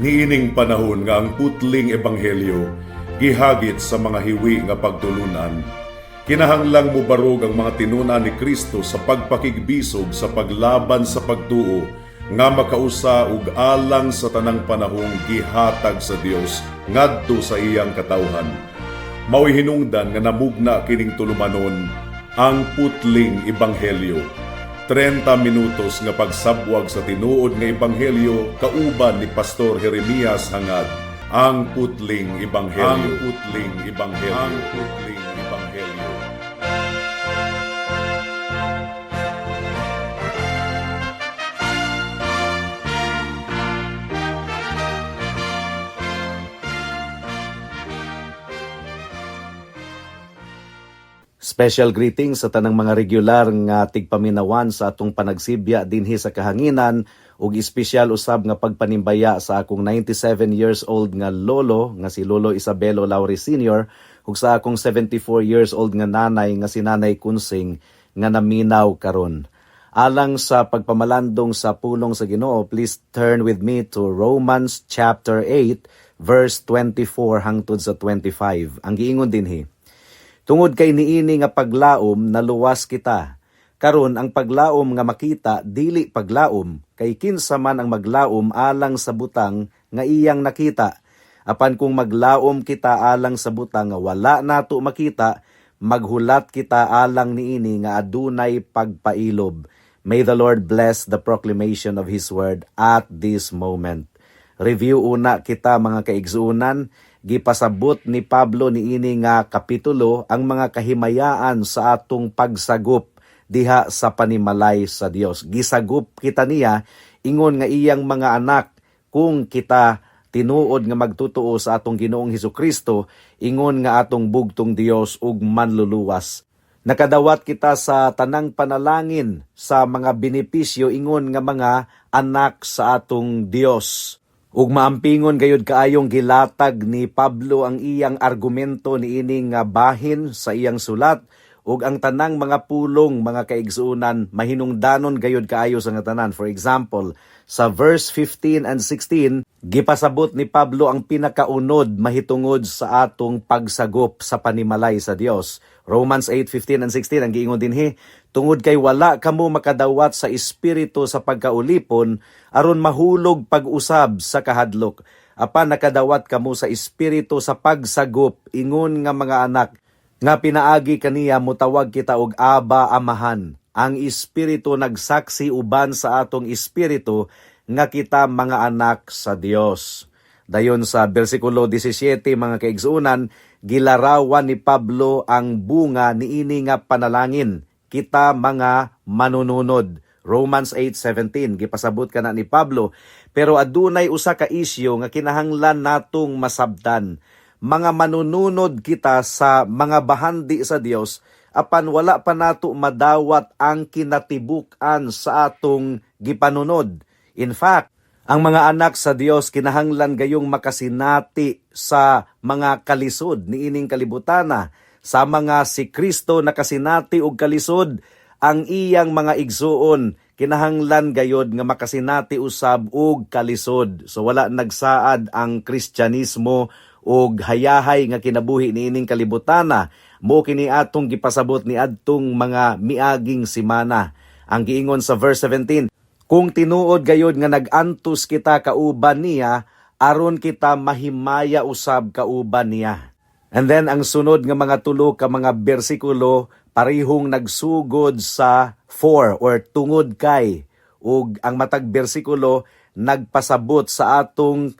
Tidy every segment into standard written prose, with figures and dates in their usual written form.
Niining panahon nga ang putling ebanghelyo gihagit sa mga hiwi nga pagtulunan. Kinahanglang mubarog ang mga tinuna ni Kristo sa pagpakigbisog sa paglaban sa pagtuo nga makausa ug alang sa tanang panahong gihatag sa Dios ngadto sa iyang katawhan. Mao'y hinungdan nga namugna kining tulumanon ang putling ebanghelyo. 30 minutos nga pagsabwag sa tinuod nga ebanghelyo kauban ni Pastor Jeremias hangad ang putling ebanghelyo. Ang putling ebanghelyo. Ang putling ebanghelyo. Special greetings sa tanang mga regular nga tigpaminawan sa atong panagsibya dinhi sa kahanginan ug espesyal usab nga pagpanimbaya sa akong 97 years old nga lolo nga si Lolo Isabelo Lauri Sr. ug sa akong 74 years old nga nanay nga si Nanay Kunsing nga naminaw karon. Alang sa pagpamalandong sa pulong sa Ginoo, please turn with me to Romans chapter 8 verse 24 hangtod sa 25. Ang giingon dinhi: tungod kay niini nga paglaom naluwas kita. Karon ang paglaom nga makita dili paglaom, kay kinsa man ang maglaom alang sa butang nga iyang nakita. Apan kung maglaom kita alang sa butang nga wala nato makita, maghulat kita alang niini nga adunay pagpailob. May the Lord bless the proclamation of His word at this moment. Review una kita mga kaigsuunan. Gipasabot ni Pablo niini nga kapitulo ang mga kahimayaan sa atong pagsagop diha sa panimalay sa Dios. Gisagop kita niya ingon nga iyang mga anak kung kita tinuod nga magtutuo sa atong Ginoong Hesukristo, ingon nga atong bugtong Dios ug manluluwas. Nakadawat kita sa tanang panalangin sa mga benepisyo ingon nga mga anak sa atong Dios. Ug maampingon gayud kaayong gilatag ni Pablo ang iyang argumento niini nga bahin sa iyang sulat, ug ang tanang mga pulong mga kaigsuunan mahinungdanon gayud kaayo sa nga tanan. For example, sa verse 15 and 16, gipasabot ni Pablo ang pinakaunod mahitungod sa atong pagsagop sa panimalay sa Dios. Romans 8:15 and 16 ang giingon dinhi, tungod kay wala kamo makadawat sa espiritu sa pagkaulipon aron mahulog pag-usab sa kahadlok. Apan nakadawat kamo sa espiritu sa pagsagop, ingon nga mga anak, nga pinaagi kaniya mutawag kita og Aba, Amahan. Ang espiritu nagsaksi uban sa atong espiritu nga kita mga anak sa Dios. Dayon sa bersikulo 17 mga kaigsuunan, gilarawan ni Pablo ang bunga niini nga panalangin, kita mga manununod. Romans 8:17 gipasabot kana ni Pablo, pero adunay usa ka isyu nga kinahanglan natong masabtan. Mga manununod kita sa mga bahandi sa Dios, apan wala pa nato madawat ang kinatibuk-an sa atong gipanunod. In fact, ang mga anak sa Dios kinahanglan gayong makasinati sa mga kalisod niining kalibutana, sa mga si Kristo nakasinati og kalisod. Ang iyang mga igsuon kinahanglan gayod nga makasinati usab og kalisod. So wala nagsaad ang Kristyanismo og hayahay nga kinabuhi niining kalibutana. Mo kini atong gipasabot ni adtong mga miaging simana. Ang giingon sa verse 17, kung tinuod gayod nga nagantos kita kauban niya, aron kita mahimaya usab kauban niya. And then ang sunod nga mga tulo ka mga bersikulo parihong nagsugod sa for or tungod kay, ug ang matag bersikulo nagpasabot sa atong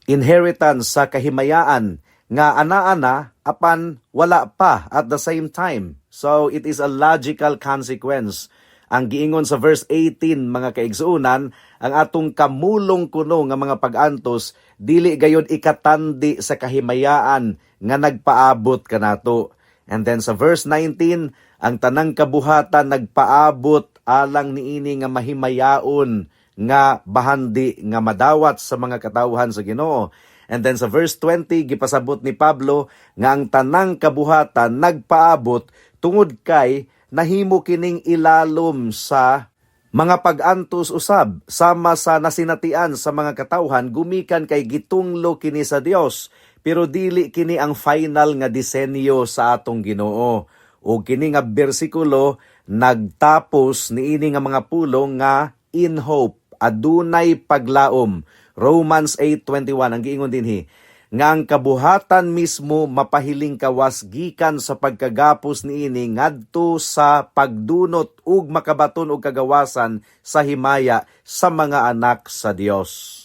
inheritance sa kahimayaan nga ana-ana apan wala pa at the same time. So it is a logical consequence. Ang giingon sa verse 18 mga kaigsuunan, ang atong kamulong kuno nga mga pag-antos dili gayud ikatandi sa kahimayaan nga nagpaabot kanato. And then sa verse 19, ang tanang kabuhatan nagpaabot alang niini nga mahimayaon nga bahandi nga madawat sa mga katawhan sa Ginoo. And then sa verse 20, gipasabot ni Pablo nga ang tanang kabuhatan nagpaabot tungod kay nahimo kining ilalom sa Mga pag-antos usab sama sa nasinatian sa mga katawhan gumikan kay gitunglo kini sa Dios, pero dili kini ang final nga disenyo sa atong Ginoo. O kini nga bersikulo nagtapos niini nga mga pulong nga in hope, adunay paglaom. Romans 8:21 ang giingon dinhi nga ang kabuhatan mismo mapahiling kawas gikan sa pagkagapos niini ngadto sa pagdunot ug makabaton og kagawasan sa himaya sa mga anak sa Dios.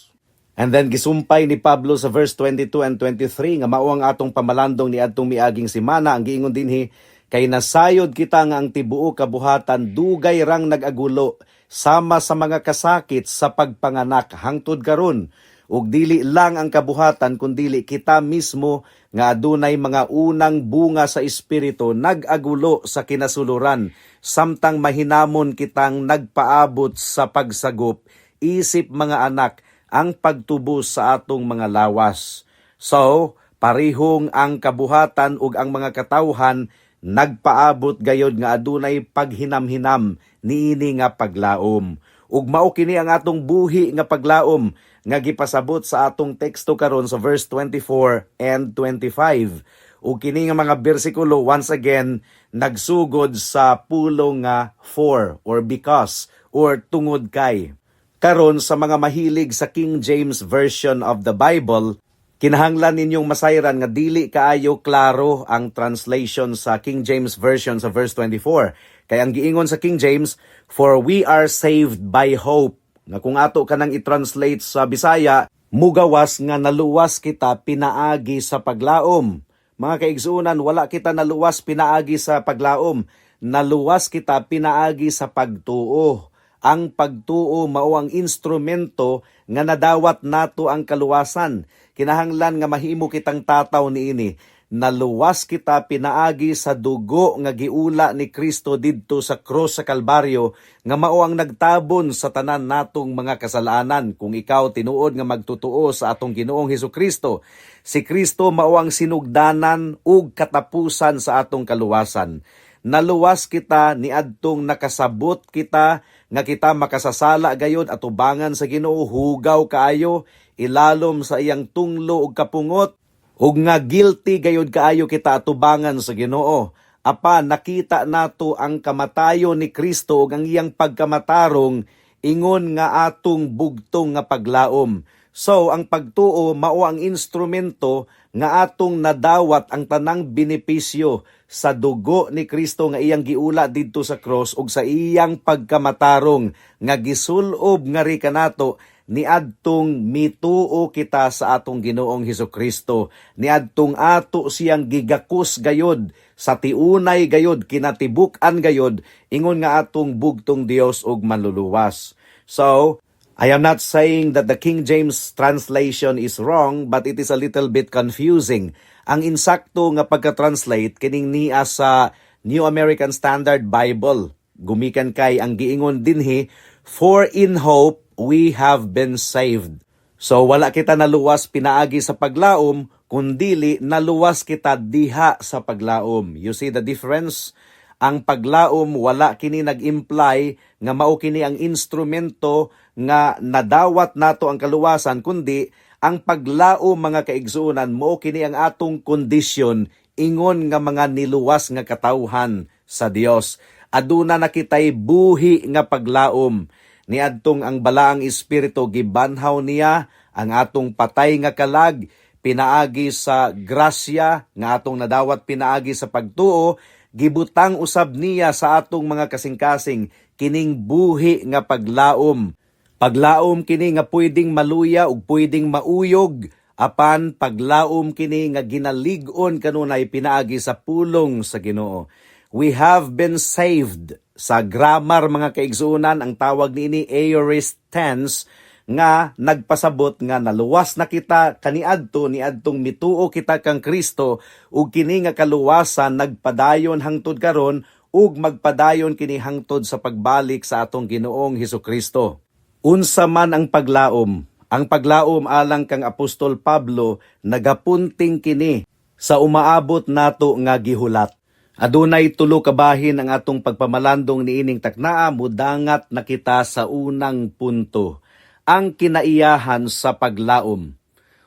And then gisumpay ni Pablo sa verse 22 and 23 nga mao ang atong pamalandong ni adtong miaging semana. Ang giingon dinhi kay nasayod kita nga ang tibuo kabuhatan dugay rang nagagulo sama sa mga kasakit sa pagpanganak hangtod karon. Ug dili lang ang kabuhatan kundili kita mismo nga adunay mga unang bunga sa espiritu nag-agulo sa kinasuluran samtang mahinamon kitang nagpaabot sa pagsagop isip mga anak ang pagtubos sa atong mga lawas. So, parihong ang kabuhatan ug ang mga katawhan nagpaabot gayod nga adunay paghinam-hinam niini nga paglaom. Ug mao kini ang atong buhi nga paglaom nga gipasabot sa atong teksto karon sa verse 24 and 25. Ug kini nga mga bersikulo once again nagsugod sa pulong nga for or because or tungod kay. Karon sa mga mahilig sa King James Version of the Bible, kinahanglan ninyong masayran nga dili kaayo klaro ang translation sa King James Version sa verse 24. Kaya ang giingon sa King James, for we are saved by hope. Nga kung ato kanang i-translate sa Bisaya, mugawas nga naluwas kita pinaagi sa paglaom. Mga kaigsuunan, wala kita naluwas pinaagi sa paglaom. Naluwas kita pinaagi sa pagtuo. Ang pagtuo mao ang instrumento nga nadawat nato ang kaluwasan. Kinahanglan nga mahimo kitang tataw niini. Naluwas kita pinaagi sa dugo nga giula ni Kristo didto sa cross sa Kalbaryo nga mao ang nagtabon sa tanan natong mga kasalanan. Kung ikaw tinuod nga magtutuo sa atong Ginoong Hesukristo, si Kristo mao ang sinugdanan ug katapusan sa atong kaluwasan. Naluwas kita niadtong nakasabot kita nga kita makasasala gayod atubangan sa Ginoo, hugaw kaayo ilalom sa iyang tunglo ug kapungot. Ug nga guilty gayud kaayo kita atubangan sa Ginoo. Apa nakita nato ang kamatayon ni Kristo ug ang iyang pagkamatarong ingon nga atong bugtong nga paglaom. So ang pagtuo mao ang instrumento nga atong nadawat ang tanang benepisyo sa dugo ni Kristo nga iyang giula didto sa cross ug sa iyang pagkamatarong nga gisulob nga ri kanato niadtong mituo kita sa atong Ginoong Hesukristo. Niadtong ato siyang gigakus gayod sa tiunay gayod kinatibuk-an gayod ingon nga atong bugtong Dios ug manluluwas. So, I am not saying that the King James translation is wrong, but it is a little bit confusing. Ang insakto nga pagka-translate kining niya sa New American Standard Bible. Gumikan kay ang giingon dinhi, for in hope we have been saved. So wala kita naluwas pinaagi sa paglaom, kundili naluwas kita diha sa paglaom. You see the difference? Ang paglaom wala kini nag-imply nga mao kini ang instrumento nga nadawat nato ang kaluwasan, kundi ang paglaom mga kaigsuonan mao kini ang atong kondisyon ingon nga mga niluwas nga katawhan sa Dios. Aduna na kitay buhi nga paglaom. Niadtong ang balaang espiritu gibanhaw niya ang atong patay nga kalag pinaagi sa grasya nga atong nadawat pinaagi sa pagtuo, gibutang usab niya sa atong mga kasing-kasing kining buhi nga paglaom. Paglaom kini nga pwedeng maluya ug pwedeng mauyog, apan paglaom kini nga ginalig-on kanunay pinaagi sa pulong sa Ginoo. We have been saved. Sa grammar mga kaigsuunan, ang tawag niini aorist tense nga nagpasabot nga naluwas na kita kaniadto niadtong mituo kita kang Kristo ug kini nga kaluwasan nagpadayon hangtod karon ug magpadayon kini hangtod sa pagbalik sa atong Ginoong Hesukristo. Unsa man ang paglaom? Ang paglaom alang kang Apostol Pablo nagapunting kini sa umaabot nato nga gihulat. Adunay tulo ka bahin ang atong pagpamalandong niining taknaa, mudangat na kita sa unang punto, ang kinaiyahan sa paglaom.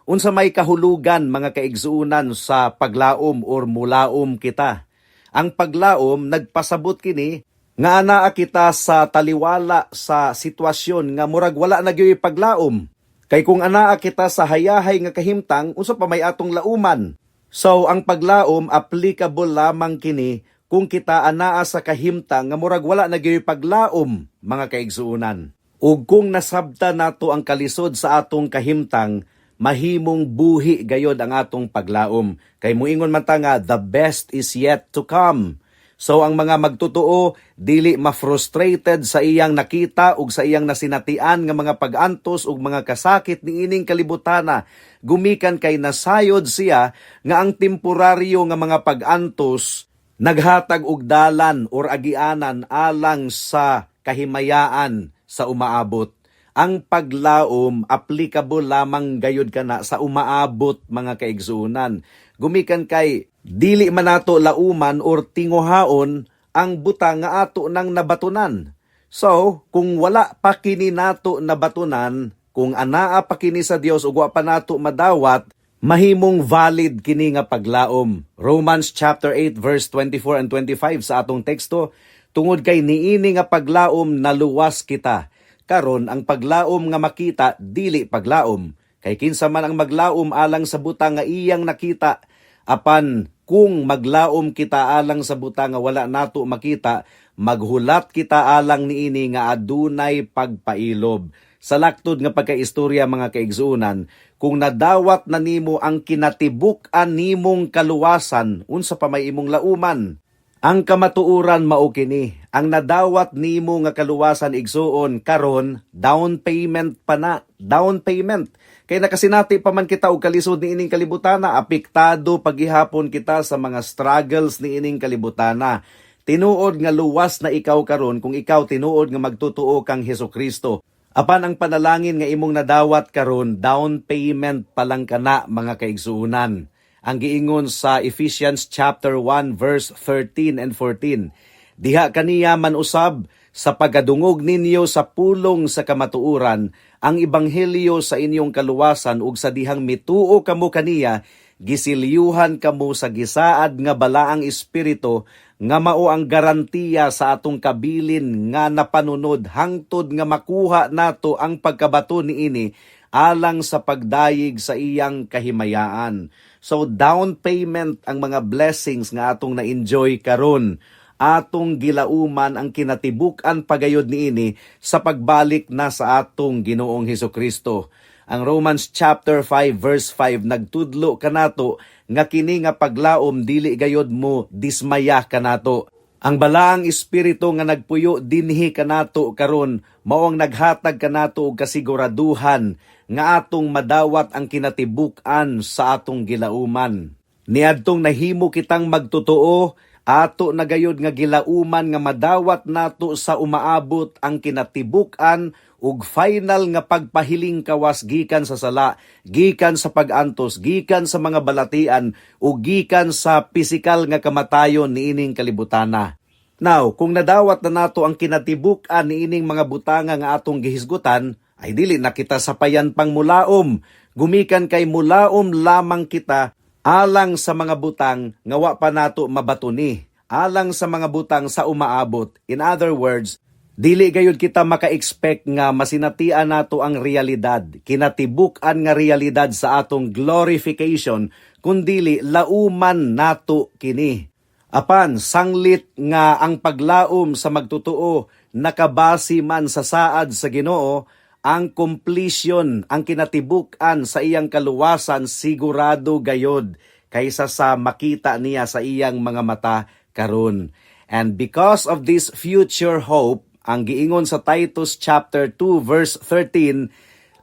Unsa may kahulugan mga kaigsuunan sa paglaom or mulaom kita? Ang paglaom nagpasabot kini nga anaa kita sa taliwala sa sitwasyon nga murag wala na gyud paglaom. Kay kung anaa kita sa hayahay nga kahimtang, unsa pa may atong lauman? So, ang paglaom applicable lamang kini kung kita anaa sa kahimtang nga murag wala na gyud paglaom, mga kaigsuunan. Ug kung nasabta nato ang kalisod sa atong kahimtang, mahimong buhi gayod ang atong paglaom. Kay muingon man ta nga, the best is yet to come. So ang mga magtotoo dili ma-frustrated sa iyang nakita ug sa iyang nasinatian nga mga pag-antos ug mga kasakit niining kalibutana, gumikan kay nasayod siya nga ang temporaryo nga mga pag-antos naghatag og dalan or agianan alang sa kahimayaan sa umaabot. Ang paglaom applicable lamang gayud kana sa umaabot, mga kaigsuunan. Gumikan kay dili man nato lauman or tinguhaon ang butang nga ato nang nabatunan. So, kung wala pa kini nato nabatunan, kung anaa pa kini sa Dios ug wa pa nato madawat, mahimong valid kini nga paglaom. Romans chapter 8 verse 24 and 25 sa atong teksto, tungod kay niini nga paglaom naluwas kita. Karon ang paglaom nga makita dili paglaom. Kay kinsa man ang maglaom alang sa butang nga iyang nakita, apan kung maglaom kita alang sa butang nga wala nato makita, maghulat kita alang niini nga adunay pagpailob. Sa laktod nga pagkaistorya, mga kaigsuunan, kung nadawat na nimo ang kinatibuk-an nimong kaluwasan, unsa pa may imong lauman? Ang kamatuuran mao kini, ang nadawat nimo nga kaluwasan igsuon karon, down payment pa na, down payment. Kay nakasinati pa man kita og kalisod ni ining kalibutana, apektado paghihapon kita sa mga struggles ni ining kalibutana. Tinuod nga luwas na ikaw karon kung ikaw tinuod nga magtutuo kang Hesukristo. Apan ang panalangin nga imong nadawat karon, down payment pa lang kana, mga kaigsuunan. Ang giingon sa Ephesians chapter 1 verse 13 and 14, diha kaniya man usab sa pagadungog ninyo sa pulong sa kamatuuran ang ebanghelyo sa inyong kaluwasan ug sa dihang mituo kamo kaniya, gisilyuhan kamo sa gisaad nga balaang espiritu nga mao ang garantiya sa atong kabilin nga napanunod hangtod nga makuha nato ang pagkabato niini alang sa pagdayig sa iyang kahimayaan. So down payment ang mga blessings nga atong na-enjoy karon. Atong gilauman ang kinatibuk-an pagayod niini sa pagbalik na sa atong Ginoong Hesukristo. Ang Romans chapter 5 verse 5 nagtudlo kanato nga kini nga paglaom dili gayod mo dismaya kanato. Ang balaang espiritu nga nagpuyo dinhi kanato karon mao ang naghatag kanato og kasiguraduhan nga atong madawat ang kinatibuk-an sa atong gilauman. Niadtong nahimo kitang magtotoo, ato na gayud nga gilauman nga madawat nato sa umaabot ang kinatibuk-an ug final nga pagpahiling kawas gikan sa sala, gikan sa pag-antos, gikan sa mga balatian ug gikan sa pisikal nga kamatayon niining kalibutana. Now, kung nadawat na nato ang kinatibuk-an niining mga butanga nga atong gihisgutan, ay dili na kita sapayan pang mulaom. Gumikan kay mulaom lamang kita alang sa mga butang nga wa pa nato mabatuni, alang sa mga butang sa umaabot. In other words, dili gayud kita maka-expect nga masinatian nato ang realidad, kinatibuk-an nga realidad sa atong glorification, kundili lauman nato kini. Apan sanglit nga ang paglaom sa magtutuo nakabasi man sa saad sa Ginoo, ang completion, ang kinatibuk-an sa iyang kaluwasan sigurado gayod kaysa sa makita niya sa iyang mga mata karon. And because of this future hope, ang giingon sa Titus chapter 2 verse 13,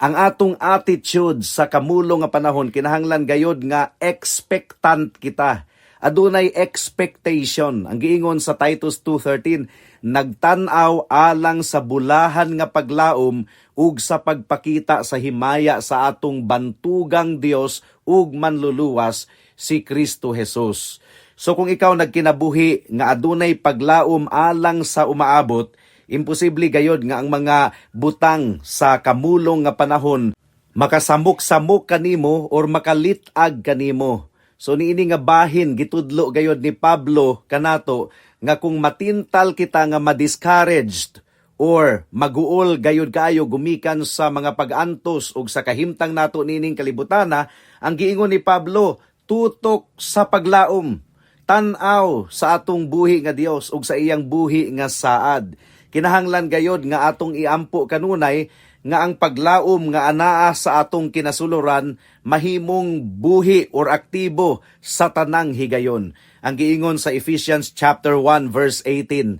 ang atong attitude sa kamulong nga panahon kinahanglan gayod nga expectant kita. Adunay expectation. Ang giingon sa Titus 2:13, nagtan-aw alang sa bulahan nga paglaom ug sa pagpakita sa himaya sa atong bantugang Dios ug manluluwas si Kristo Jesus. So kung ikaw nagkinabuhi nga adunay paglaom alang sa umaabot, imposible gayod nga ang mga butang sa kamulong nga panahon makasamok-samok kanimo or makalitag kanimo. So niini nga bahin gitudlo gayod ni Pablo kanato nga kung matintal kita nga ma-discouraged or maguol gayod kayo gumikan sa mga pag-antos ug sa kahimtang nato nining kalibutana, ang giingon ni Pablo, tutok sa paglaom, tan-aw sa atong buhi nga Dios ug sa iyang buhi nga saad. Kinahanglan gayod nga atong iampo kanunay nga ang paglaom nga anaa sa atong kinasuluran mahimong buhi or aktibo sa tanang higayon. Ang giingon sa Ephesians chapter 1 verse 18,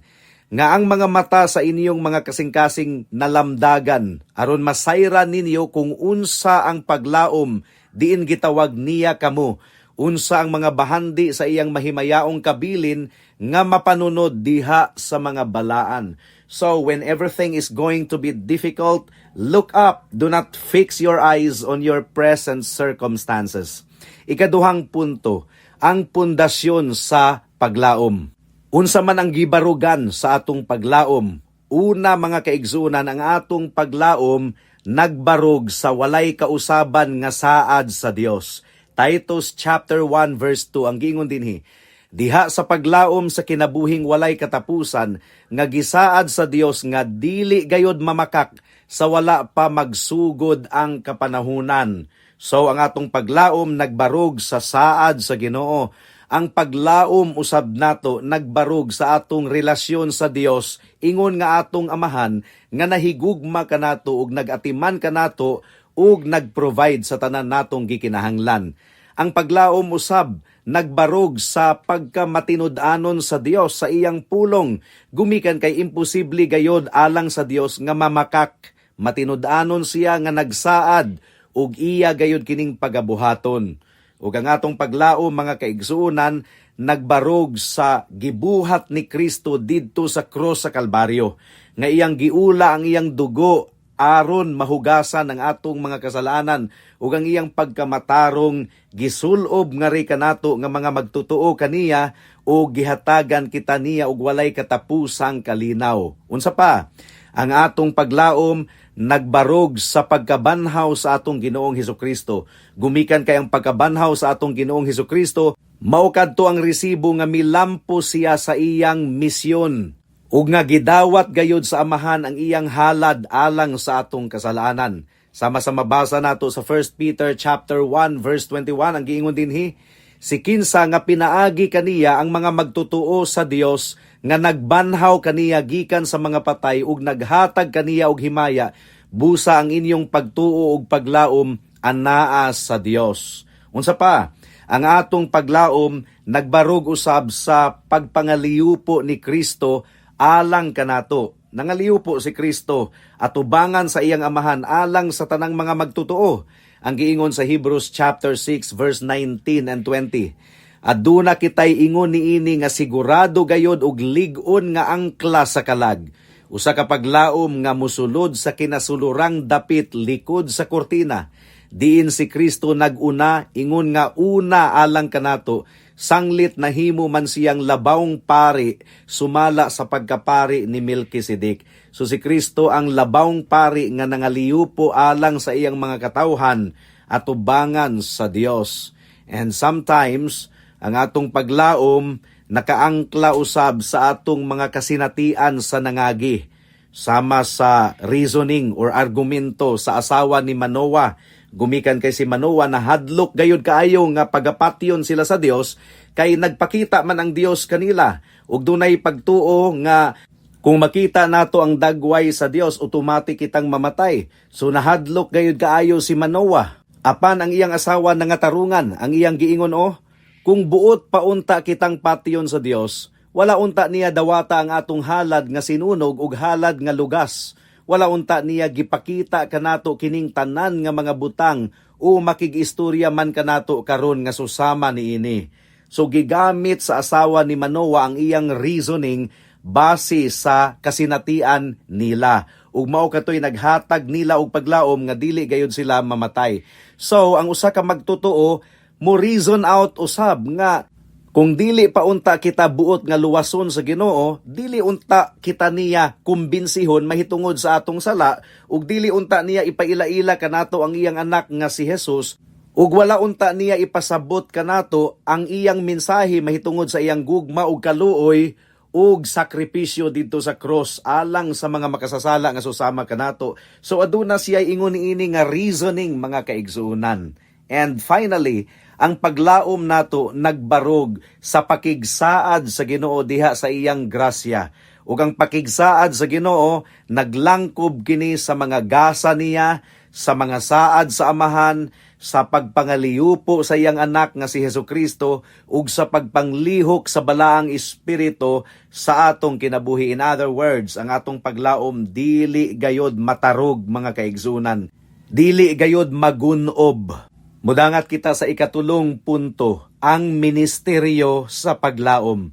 nga ang mga mata sa inyong mga kasing-kasing nalamdagan aron masayran ninyo kung unsa ang paglaom diin gitawag niya kamo, unsa ang mga bahandi sa iyang mahimayaong kabilin nga mapanunod diha sa mga balaan. So when everything is going to be difficult, look up. Do not fix your eyes on your present circumstances. Ikaduhang punto, ang pundasyon sa paglaom. Unsa man ang gibarugan sa atong paglaom? Una mga kaigsunan, ang atong paglaom nagbarog sa walay kausaban nga saad sa Dios. Titus chapter 1 verse 2 ang giingon dinhi, diha sa paglaom sa kinabuhing walay katapusan nga gisaad sa Dios nga dili gayod mamakak sa wala pa magsugod ang kapanahunan. So ang atong paglaom nagbarog sa saad sa Ginoo. Ang paglaom usab nato nagbarog sa atong relasyon sa Dios, ingon nga atong amahan nga nahigugma kanato ug nagatiman kanato ug nagprovide sa tanan natong gikinahanglan. Ang paglaom usab nagbarog sa pagkamatinud-anon sa Dios sa iyang pulong, gumikan kay imposible gayod alang sa Dios nga mamakak. Matinud-anon siya nga nagsaad ug iya gayod kining pagabuhaton. Ug ang atong paglaom mga kaigsuonan nagbarog sa gibuhat ni Kristo didto sa krus sa Kalbaryo, nga iyang giula ang iyang dugo aron mahugasan ang atong mga kasalanan ug ang iyang pagkamatarong gisulob nga ri kanato nga mga magtutuo kaniya o gihatagan kita niya og walay katapusang kalinaw. Unsa pa? Ang atong paglaom nagbarog sa pagkabanhaw sa atong Ginoong Hesukristo. Gumikan kay ang pagkabanhaw sa atong Ginoong Hesukristo, mao kadto ang resibo nga milampo siya sa iyang misyon ug nga gidawat gayud sa amahan ang iyang halad alang sa atong kasalanan. Sama sa mabasa nato sa 1 Peter chapter 1 verse 21 ang giingon dinhi, si kinsa nga pinaagi kaniya ang mga magtutuo sa Dios nga nagbanhaw kaniya gikan sa mga patay ug naghatag kaniya og himaya, busa ang inyong pagtuo ug paglaom anaa sa Dios. Unsa pa? Ang atong paglaom nagbarog usab sa pagpangaliyupo ni Kristo alang kanato. Nangaliupo si Kristo at ubangan sa iyang amahan alang sa tanang mga magtutuo. Ang giingon sa Hebrews chapter 6 verse 19 and 20. Aduna kitay ingon niini nga sigurado gayod og lig-on nga angkla sa kalag. Usa ka paglaom nga musulod sa kinasulurang dapit likod sa kortina. Diin si Kristo naguna, ingon nga una alang kanato, sanglit nahimo man siyang labawng pari sumala sa pagkapari ni Melkisedek. So si Kristo ang labawng pari nga nangaliyupo alang sa iyang mga katawhan at ubangan sa Dios. And sometimes ang atong paglaom nakaangkla usab sa atong mga kasinatian sa nangagi. Sama sa reasoning or argumento sa asawa ni Manoah. Gumikan kay si Manoah na hadlok gayud kaayo nga pagapatyon sila sa Dios kay nagpakita man ang Dios kanila ug dunay pagtuo nga kung makita nato ang dagway sa Dios automatic kitang mamatay. So nahadlok gayud kaayo si Manoah. Apan ang iyang asawa nangatarungan, ang iyang giingon kung buot paunta kitang patyon sa Dios, wala unta niya dawata ang atong halad nga sinunog ug halad nga lugas. Wala unta niya gipakita kanato kining tanan nga mga butang o makigistorya man kanato karon nga susama niini. So gigamit sa asawa ni Manoah ang iyang reasoning base sa kasinatian nila. Ug mao katoy naghatag nila og paglaom nga dili gayud sila mamatay. So ang usa ka magtutuo mo reason out usab nga Kung dili pa unta kita buot nga luwason sa Ginoo, dili unta kita niya kumbinsihon mahitungod sa atong sala, ug dili unta niya ipaila-ila kanato ang iyang anak nga si Jesus, ug wala unta niya ipasabot kanato ang iyang mensahe mahitungod sa iyang gugma ug kaluoy ug sakripisyo dito sa cross alang sa mga makasasala nga susama kanato. So aduna siya ingon niini nga reasoning mga kaigsuonan. And finally, ang paglaom nato nagbarog sa pakigsaad sa Ginoo diha sa iyang grasya. Ug ang pakigsaad sa Ginoo naglangkob kini sa mga gasa niya, sa mga saad sa Amahan, sa pagpangaliyupo sa iyang anak nga si Hesukristo ug sa pagpanglihok sa balaang espiritu sa atong kinabuhi. In other words, ang atong paglaom dili gayod matarog mga kaigsunan. Dili gayod magunob. Mudangat kita sa ikatulong punto, ang ministeryo sa paglaom.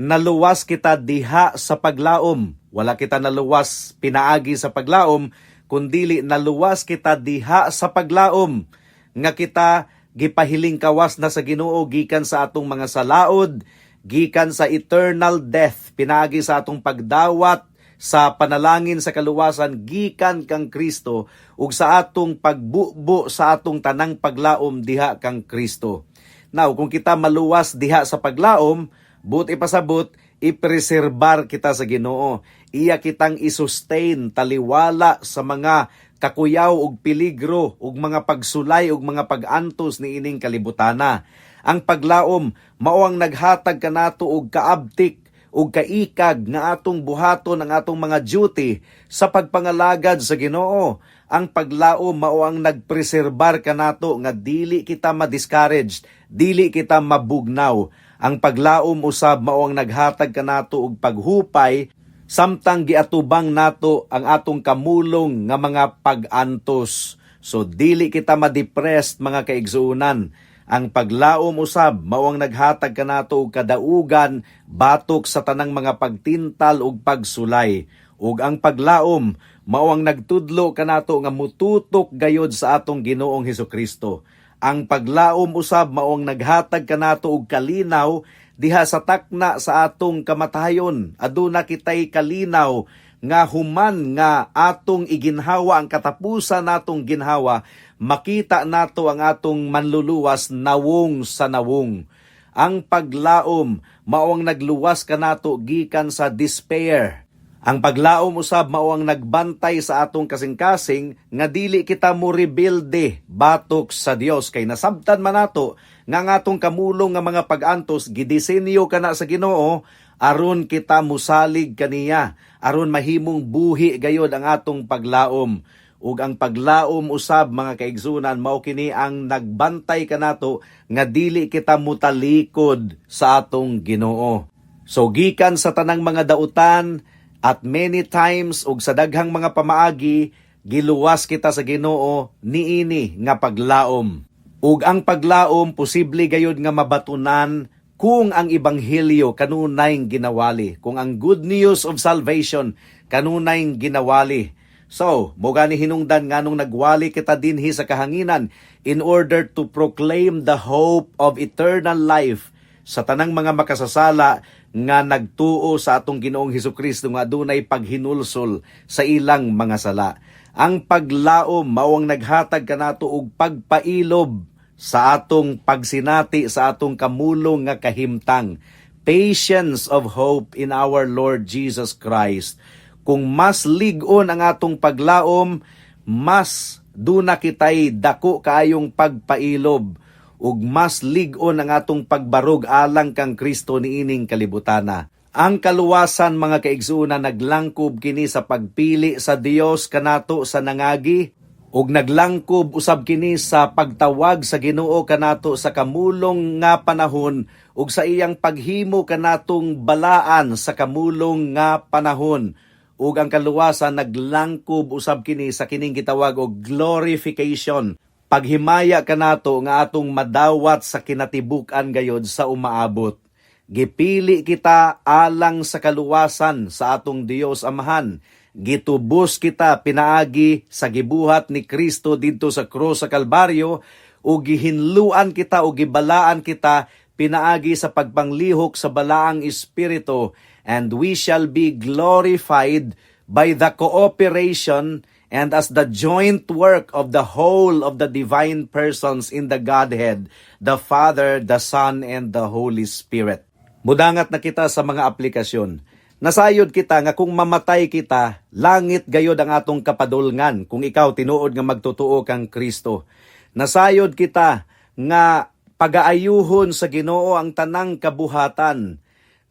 Naluwas kita diha sa paglaom. Wala kita naluwas pinaagi sa paglaom, kundili naluwas kita diha sa paglaom. Nga kita gipahiling kawas na sa Ginoo gikan sa atong mga salaod, gikan sa eternal death, pinaagi sa atong pagdawat sa panalangin sa kaluwasan gikan kang Kristo ug sa atong pagbubo sa atong tanang paglaom diha kang Kristo. Now, kung kita maluwas diha sa paglaom, but ipasabot, ipreserbar kita sa Ginoo. Iya kitang isustain taliwala sa mga kakuyaw ug peligro ug mga pagsulay ug mga pag-antos ni ining kalibutana. Ang paglaom mao ang naghatag kanato og kaabtik ug kaikag nga atong buhaton ang atong mga duty sa pagpangalagad sa Ginoo. Ang paglaom mao ang nagpreserbar kanato nga dili kita ma-discouraged, dili kita mabugnaw. Ang paglaom usab mao ang naghatag kanato og paghupay samtang giatubang nato ang atong kamulong nga mga pag-antos. So dili kita ma-depressed mga kaigsuonan. Ang paglaom usab mao ang naghatag kanato og kadaugan batok sa tanang mga pagtintal ug pagsulay. Ug ang paglaom mao ang nagtudlo kanato nga mututok gayod sa atong Ginoong Hesukristo. Ang paglaom usab mao ang naghatag kanato og kalinaw diha sa takna sa atong kamatayon. Aduna kitay kalinaw nga human nga atong iginhawa ang katapusan natong ginhawa, makita nato ang atong manluluwas nawong sa nawong. Ang paglaom mao ang nagluwas kanato gikan sa despair. Ang paglaom usab mao ang nagbantay sa atong kasing-kasing nga dili kita mo rebelde batok sa Dios, kay nasabtan man nato nga ang atong kamulong nga mga pag-antos gidisenyo kana sa Ginoo aron kita musalig kaniya, aron mahimong buhi gayod ang atong paglaom. Ug ang paglaom usab mga kaigsunan mao kini ang nagbantay kanato nga dili kita mutalikod sa atong Ginoo. So gikan sa tanang mga dautan at many times ug sa daghang mga pamaagi, giluwas kita sa Ginoo niini nga paglaom. Ug ang paglaom posible gayud nga mabatunan kung ang ebanghelyo kanunay ginawali, kung ang good news of salvation kanunay ginawali. So, mo gani hinungdan nganong nagwali kita dinhi sa kahanginan in order to proclaim the hope of eternal life sa tanang mga makasasala nga nagtuo sa atong Ginoong Hesukristo nga adunay paghinulsol sa ilang mga sala. Ang paglaom mao ang naghatag kanato og pagpailob sa atong pagsinati sa atong kamulong nga kahimtang. Patience of hope in our Lord Jesus Christ. Kung mas lig-on ang atong paglaom, mas duna kitay dako kaayong pagpailob ug mas lig-on ang atong pagbarog alang kang Kristo niining kalibutana. Ang kaluwasan mga kaigsuonan naglangkob kini sa pagpili sa Dios kanato sa nangagi ug naglangkob usab kini sa pagtawag sa Ginoo kanato sa kamulong nga panahon ug sa iyang paghimo kanatong balaan sa kamulong nga panahon. Ug ang kaluwasan naglangkob usab kini sa kining gitawag og glorification. Paghimaya kanato nga atong madawat sa kinatibuk-an gayod sa umaabot. Gipili kita alang sa kaluwasan sa atong Dios Amahan. Gitubos kita pinaagi sa gibuhat ni Kristo didto sa krus sa Kalbaryo ug gihinluan kita o gibalaan kita pinaagi sa pagpanglihok sa balaang espiritu, and we shall be glorified by the cooperation and as the joint work of the whole of the divine persons in the Godhead, the Father, the Son, and the Holy Spirit. Mudangat na kita sa mga aplikasyon. Nasayod kita nga kung mamatay kita, langit gayod ang atong kapadulngan kung ikaw tinuod nga magtutuo kang Kristo. Nasayod kita nga pagaayuhon sa Ginoo ang tanang kabuhatan.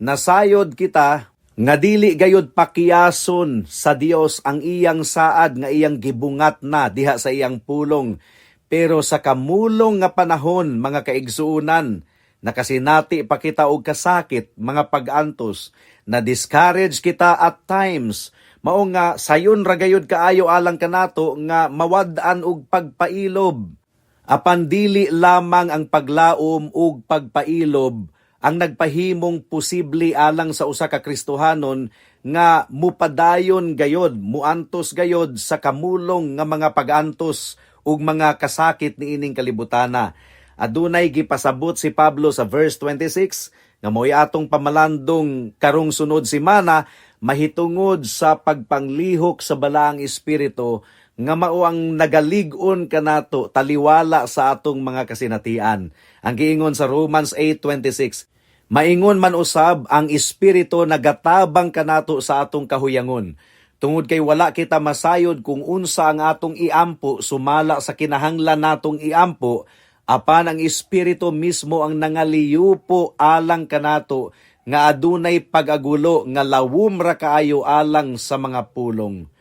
Nasayod kita nga dili gayud pakiyason sa Dios ang iyang saad nga iyang gibungat na diha sa iyang pulong. Pero sa kamulong nga panahon, mga kaigsuunan, nakasinati pa kita og kasakit, mga pag-antos, na discourage kita at times, mao nga sayon ra gayud kaayo alang kanato nga mawad-an og pagpailob. Apan dili lamang ang paglaom ug pagpailob ang nagpahimong posible alang sa usa ka Kristohanon nga mupadayon gayod, muantos gayod sa kamulong nga mga pag-antos ug mga kasakit niining kalibutana. Adunay gipasabot si Pablo sa verse 26 nga mo'y atong pamalandong karong sunod semana mahitungod sa pagpanglihok sa balaang espiritu nga mao ang nagalig-on kanato taliwala sa atong mga kasinatian. Ang giingon sa Romans 8:26, maingon man usab ang espiritu nagatabang kanato sa atong kahuyangon. Tungod kay wala kita masayod kung unsa ang atong iampo sumala sa kinahanglan natong iampo, apan ang espiritu mismo ang nangaliyupo alang kanato nga adunay pag-agulo nga lawom ra kaayo alang sa mga pulong.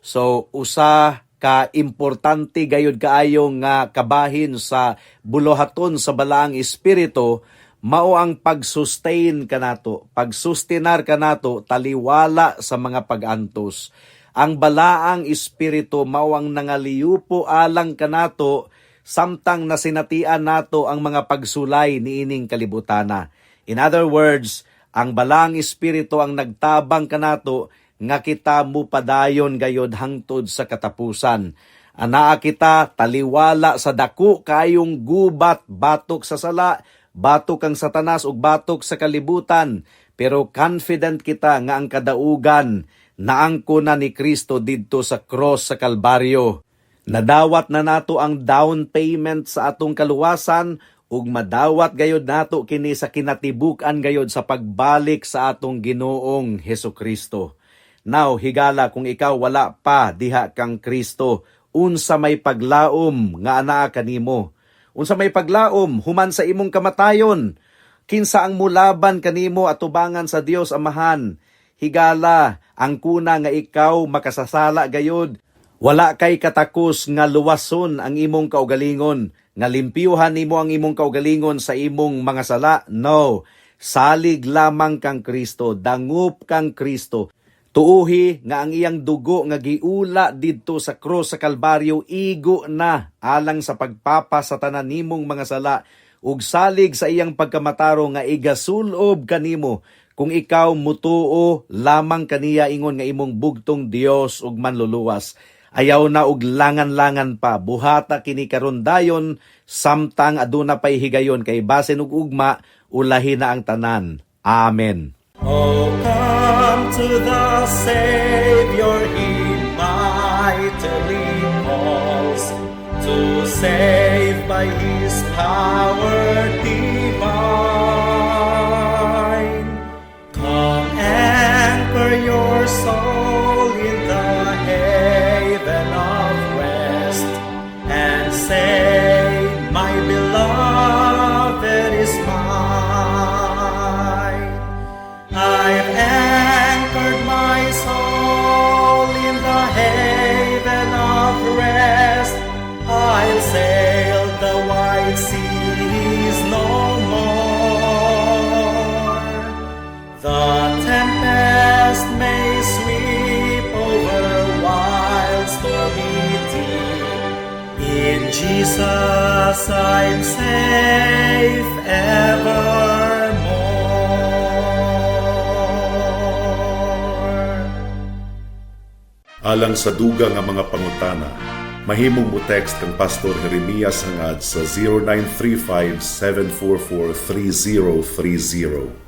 So usa ka importante gayud kaayo nga kabahin sa bulohaton sa balaang espiritu mao ang pag-sustain kanato, pag-sustinar kanato taliwala sa mga pag-antos. Ang balaang espiritu mao ang nangaliyupo alang kanato samtang nasinatian nato ang mga pagsulay niining kalibutana. In other words, ang balaang espiritu ang nagtabang kanato nga kita mupadayon gayod hangtod sa katapusan. Anaa kita taliwala sa dako kayong gubat, batok sa sala, batok ang Satanas ug batok sa kalibutan, pero confident kita nga ang kadaugan naangko na ni Kristo didto sa cross sa Kalbaryo. Nadawat na nato ang down payment sa atong kaluwasan ug madawat gayod nato kini sa kinatibuk-an gayod sa pagbalik sa atong Ginoong Hesukristo. Now, higala kung ikaw wala pa diha kang Kristo, unsa may paglaom nga anaa kanimo? Unsa may paglaom human sa imong kamatayon? Kinsa ang mulaban kanimo atubangan sa Dios Amahan? Higala, ang kuna nga ikaw makasasala gayod. Wala kay katakos nga luwason ang imong kaugalingon, nga limpyuhan nimo ang imong kaugalingon sa imong mga sala. No, salig lamang kang Kristo, dangup kang Kristo. Tuuhi nga ang iyang dugo nga giula didto sa cross sa Kalbaryo igo na alang sa pagpapa sa tanan nimong mga sala ug salig sa iyang pagkamataro nga igasulob kanimo kung ikaw mutuo lamang kaniya ingon nga imong bugtong Dios ug manluluwas. Ayaw na og langan-langan pa, buhata kini karon dayon samtang aduna pay higayon kay basin ug ugma ulahi na ang tanan. Amen. Oh, come to the Savior, He mightily calls, to save by His power divine. Come anchor your soul in the haven of rest, and say, my beloved is mine. I've anchored my soul in the haven of rest. I'll sail the wide seas no more. The tempest may sweep over wild stormy deep. In Jesus I'm safe evermore. Alang sa duga nga mga pangutana, mahimong mo text kang Pastor Jeremias hangad sa 0935-744-3030.